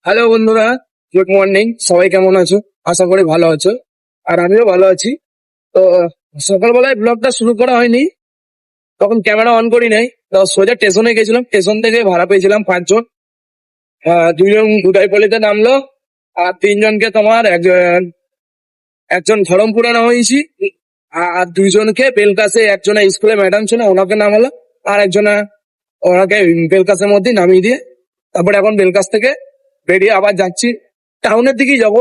Hello বন্ধুরা, good morning. সবাই কেমন আছো? আশা করি ভালো আছো, আর আমিও ভালো আছি। তো সকালবেলায় ব্লগটা শুরু করা হয়নি, তখন ক্যামেরা অন করি নাই। তো সোজা স্টেশনে গেছিলাম, স্টেশন থেকে ভাড়া পেয়েছিলাম 5 জন। দুইজন উদয়পল্লিতে নামলো, আর তিনজনকে তোমার একজন ধরমপুরে নামিয়েছি, আর দুইজনকে বেলকাসে, একজনে স্কুলে ম্যাডাম ছিল ওনাকে নামালো, আর একজনে ওনাকে বেলকাসের মধ্যে নামিয়ে দিয়ে তারপরে এখন বেলকাস থেকে বেরিয়ে আবার যাচ্ছি, টাউনের দিকেই যাবো।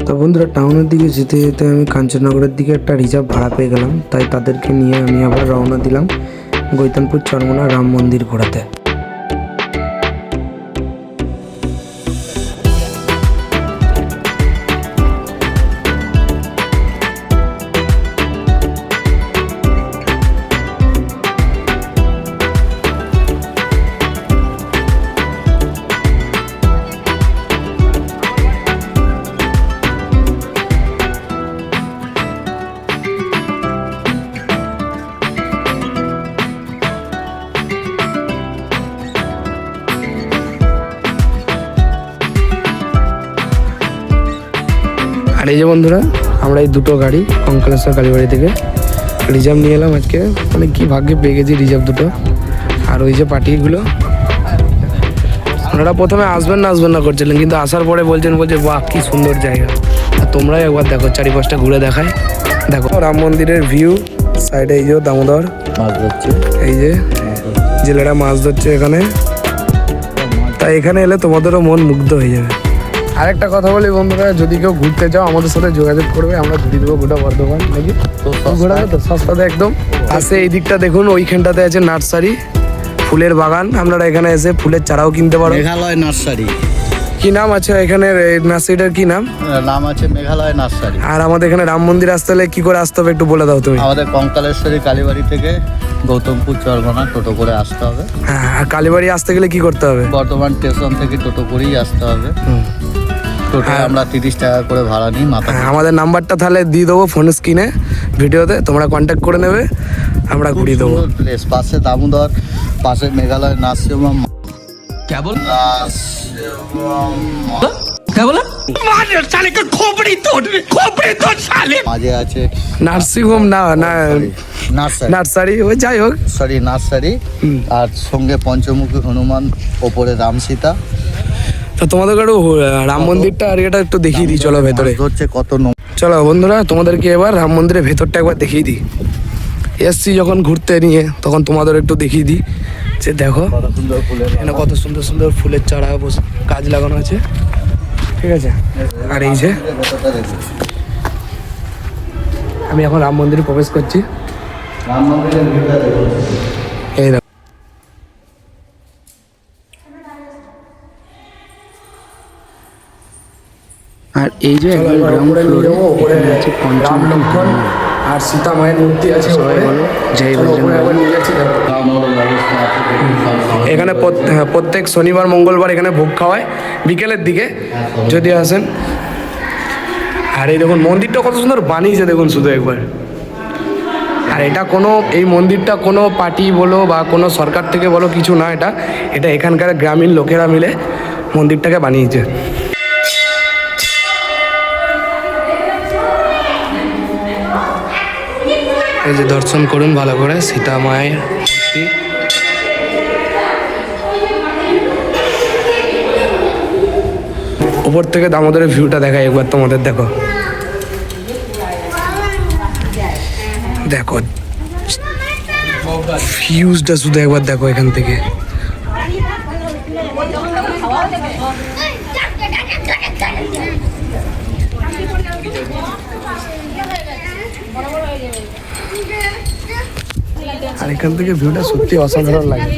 তো বন্ধুরা, টাউনের দিকে যেতে যেতে আমি কাঞ্চননগরের দিকে একটা রিজার্ভ ভাড়া পেয়ে গেলাম, তাই তাদেরকে নিয়ে আমি আবার রওনা দিলাম গৈতানপুর চরমোনা রাম মন্দির ঘোরাতে। আর এই যে বন্ধুরা, আমরা এই দুটো গাড়ি কঙ্কালেশ্বর কালীবাড়ি থেকে রিজার্ভ নিয়ে এলাম আজকে। মানে কি ভাগ্যে পেয়ে গেছি রিজার্ভ দুটো। আর ওই যে পার্টিগুলো, ওনারা প্রথমে আসবেন না করছিলেন, কিন্তু আসার পরে বলছে বাহ কি সুন্দর জায়গা। আর তোমরাই একবার দেখো, চারিপাশটা ঘুরে দেখায়। দেখো রাম মন্দিরের ভিউ, সাইডে এই যে দামোদর মাছ ধরছে, এই যে জেলেরা মাছ ধরছে এখানে। তাই এখানে এলে তোমাদেরও মন মুগ্ধ হয়ে যাবে। আরেকটা কথা বলি বন্ধুরা, যদি কেউ ঘুরতে যাও আমাদের সাথে যোগাযোগ করবে, আমরা ঘুরিয়ে দেবো গোটা বর্ধমান। নাকি তো ঘোরাবে তো সস্তাতে একদম। আসে এই দিকটা দেখুন, ওইখানটাতে আছে নার্সারি, ফুলের বাগান। আপনারা এখানে এসে ফুলের চারাও কিনতে পারো। মেঘালয় নার্সারি। কি নাম আছে এখানে নার্সারিটার, কি নাম? নাম আছে মেঘালয় নার্সারি। আর আমাদের এখানে রাম মন্দির আসতে হলে কি করে আসতে হবে একটু বলে দাও তুমি। আমাদের কঙ্কালেশ্বরী কালীবাড়ি থেকে গৌতমপুর চরমোনা টোটো করে আসতে হবে। হ্যাঁ, আর কালীবাড়ি আসতে গেলে কি করতে হবে? বর্ধমান স্টেশন থেকে টোটো করেই আসতে হবে। টোটো আমরা 30 টাকা করে ভাড়া নিই মাথা। হ্যাঁ, আমাদের নাম্বারটা তাহলে দিয়ে দেবো ফোন স্ক্রিনে, ভিডিওতে তোমরা কন্ট্যাক্ট করে নেবে, আমরা ঘুরিয়ে দেবো। প্লেস, পাশে দামোদর, পাশে মেঘালয় নার্সিং হোম। কেবল মাঝে আছে নার্সিং হোম না নার্সারি, নার্সারি, ওই যাই হোক। Sorry nursery. আর সঙ্গে পঞ্চমুখী হনুমান, ওপরে রাম সীতা। তো তোমাদের একটু রাম মন্দিরটা আর এটা একটু দেখিয়ে দিই, চলো ভেতরে। হচ্ছে কত চলো বন্ধুরা, তোমাদেরকে এবার রাম মন্দিরের ভেতরটা একবার দেখিয়ে দিই। এসছি যখন ঘুরতে নিয়ে, তখন তোমাদের একটু দেখিয়ে দিই যে দেখো সুন্দর ফুলের এখানে কত সুন্দর সুন্দর ফুলের চারা গাছ লাগানো আছে, ঠিক আছে। আর এই যে আমি এখন রাম মন্দিরে প্রবেশ করছি। রাম মন্দিরের ভিউটা দেখুন। এই দেখো, আর এই যে একদম গ্রাউন্ড ফ্লোরে এখানে আছে রাম লক্ষ্মণ আর সীতা মায়ের মূর্তি আছে। সবাই বলো জয় বজরং। এখানে প্রত্যেক শনিবার মঙ্গলবার এখানে ভোগ খাওয়ায় বিকেলের দিকে, যদি আসেন। আর এই দেখুন মন্দিরটা কত সুন্দর বানিয়েছে, দেখুন শুধু একবার। আর এটা কোনো, এই মন্দিরটা কোনো পার্টি বলো বা কোনো সরকার থেকে বলো কিছু না, এটা এখানকার গ্রামীণ লোকেরা মিলে মন্দিরটাকে বানিয়েছে। এই যে দর্শন করুন ভালো করে সীতা মায়ের মূর্তি। উপর থেকে দামোদরের ভিউটা দেখায় একবার তোমাদের, দেখো দেখো ভিউজটা শুধু একবার দেখো এখান থেকে। আর এখান থেকে ভিউটা সত্যি অসাধারণ লাগে।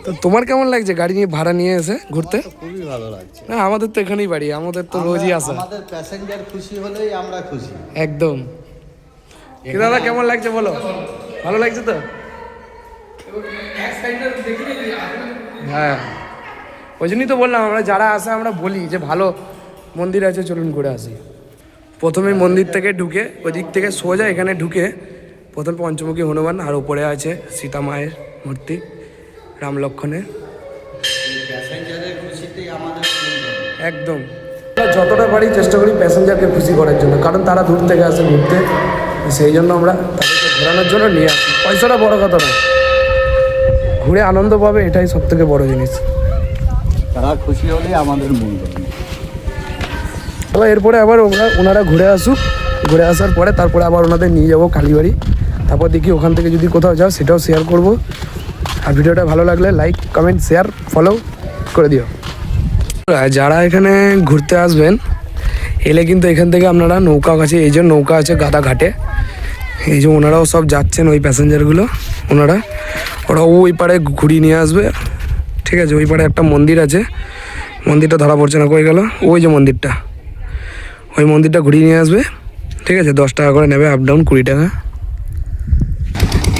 তো তোমার কেমন লাগছে গাড়ি নিয়ে ভাড়া নিয়ে এসে ঘুরতে? খুবই ভালো লাগছে। না, আমাদের তো এখানেই বাড়ি, আমাদের তো রোজই আসা। আমাদের প্যাসেঞ্জার খুশি হলেই আমরা খুশি। একদম। কি দাদা কেমন লাগছে বলো? ভালো লাগছে তো? হ্যাঁ, ওই জন্যই তো বললাম আমরা যারা আসে আমরা বলি যে ভালো মন্দির আছে, চলুন ঘুরে আসি। প্রথমে মন্দির থেকে ঢুকে ওই দিক থেকে সোজা এখানে ঢুকে প্রথম পঞ্চমুখী হনুমান, আর উপরে আছে সীতা মায়ের মূর্তি, রাম লক্ষণের। একদম আমরা যতটা পারি চেষ্টা করি প্যাসেঞ্জারকে খুশি করার জন্য, কারণ তারা দূর থেকে আসে ঘুরতে, সেই জন্য আমরা তাদেরকে ঘোরানোর জন্য নিয়ে আসি। পয়সাটা বড় কথা না, ঘুরে আনন্দ পাবে, এটাই সব থেকে বড় জিনিস। তারা খুশি হলেই আমাদের মঙ্গল। তো এরপরে আবার ওনারা ঘুরে আসুক, ঘুরে আসার পরে তারপরে আবার ওনাদের নিয়ে যাবো কালীবাড়ি। তারপর দেখি ওখান থেকে যদি কোথাও যাও সেটাও শেয়ার করব। আর ভিডিওটা ভালো লাগলে লাইক, কমেন্ট, শেয়ার, ফলো করে দিও। যারা এখানে ঘুরতে আসবেন এলে কিন্তু এখান থেকে আপনারা নৌকা আছে, এই যে নৌকা আছে গাদা ঘাটে, এই যে ওনারাও সব যাচ্ছেন, ওই প্যাসেঞ্জারগুলো ওরা ওই পাড়ে ঘুরিয়ে নিয়ে আসবে। ঠিক আছে, ওই পাড়ে একটা মন্দির আছে, মন্দিরটা ধরা পড়ছে না, কই গেল, ওই যে মন্দিরটা, ওই মন্দিরটা ঘুরিয়ে নিয়ে আসবে। ঠিক আছে, 10 টাকা করে নেবে, আপ ডাউন 20 টাকা।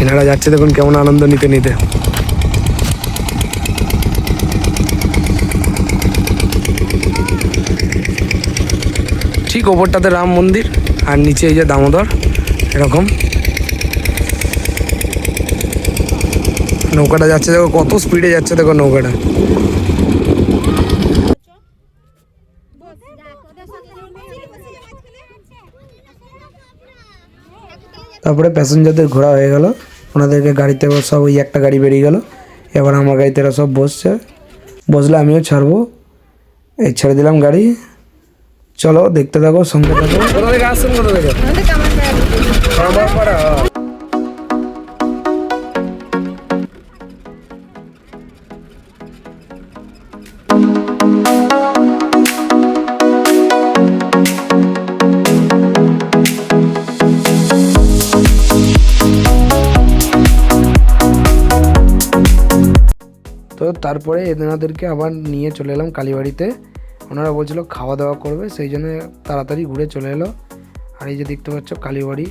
এনারা যাচ্ছে দেখুন কেমন আনন্দ নিতে নিতে। ঠিক ওপরটাতে রাম মন্দির আর নিচে এই যে দামোদর, এরকম নৌকাটা যাচ্ছে, দেখো কত স্পিডে যাচ্ছে, দেখো নৌকাটা। তারপরে প্যাসেঞ্জারদের ঘোরা হয়ে গেল, ওনাদেরকে গাড়িতে সব, ওই একটা গাড়ি বেরিয়ে গেল, এবার আমার গাড়িতে এরা সব বসছে, বসলে আমিও ছাড়বো, এই ছেড়ে দিলাম গাড়ি। চলো দেখতে থাকো, সঙ্গে থাকো। কোথা থেকে আসছেন, কোথা থেকে? কামারপাড়া। তো তারপরে এনাদেরকে আবার নিয়ে চলে এলাম কালীবাড়িতে। ওনারা বলছিল খাওয়া দাওয়া করবে, সেই জন্য তাড়াতাড়ি ঘুরে চলে এলো। আর এই যে দেখতে পাচ্ছ কালীবাড়ি।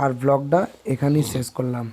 আর ব্লগটা এখানেই শেষ করলাম।